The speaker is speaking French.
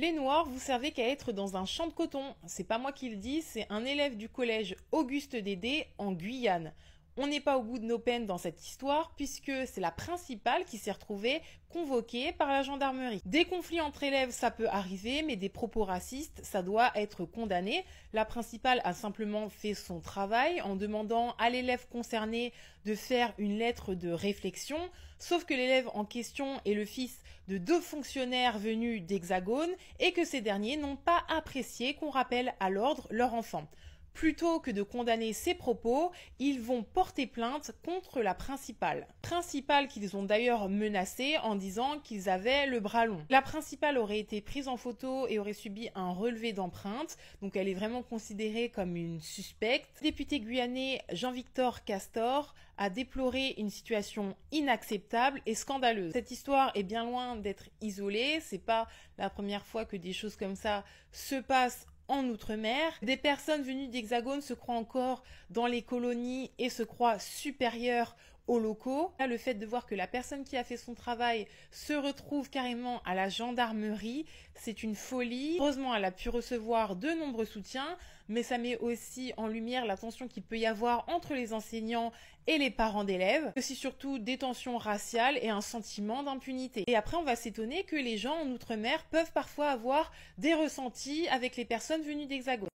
Les Noirs, vous servez qu'à être dans un champ de coton. C'est pas moi qui le dis, c'est un élève du collège Auguste Dédé en Guyane. On n'est pas au bout de nos peines dans cette histoire puisque c'est la principale qui s'est retrouvée convoquée par la gendarmerie. Des conflits entre élèves, ça peut arriver, mais des propos racistes, ça doit être condamné. La principale a simplement fait son travail en demandant à l'élève concerné de faire une lettre de réflexion, sauf que l'élève en question est le fils de 2 fonctionnaires venus d'Hexagone et que ces derniers n'ont pas apprécié qu'on rappelle à l'ordre leur enfant. Plutôt que de condamner ces propos, ils vont porter plainte contre la principale. Principale qu'ils ont d'ailleurs menacée en disant qu'ils avaient le bras long. La principale aurait été prise en photo et aurait subi un relevé d'empreintes, donc elle est vraiment considérée comme une suspecte. Le député guyanais Jean-Victor Castor a déploré une situation inacceptable et scandaleuse. Cette histoire est bien loin d'être isolée, c'est pas la première fois que des choses comme ça se passent en Outre-mer. Des personnes venues d'Hexagone se croient encore dans les colonies et se croient supérieures aux locaux. Là, le fait de voir que la personne qui a fait son travail se retrouve carrément à la gendarmerie, c'est une folie. Heureusement, elle a pu recevoir de nombreux soutiens, mais ça met aussi en lumière la tension qu'il peut y avoir entre les enseignants et les parents d'élèves, aussi surtout des tensions raciales et un sentiment d'impunité. Et après, on va s'étonner que les gens en Outre-mer peuvent parfois avoir des ressentis avec les personnes venues d'Hexagone.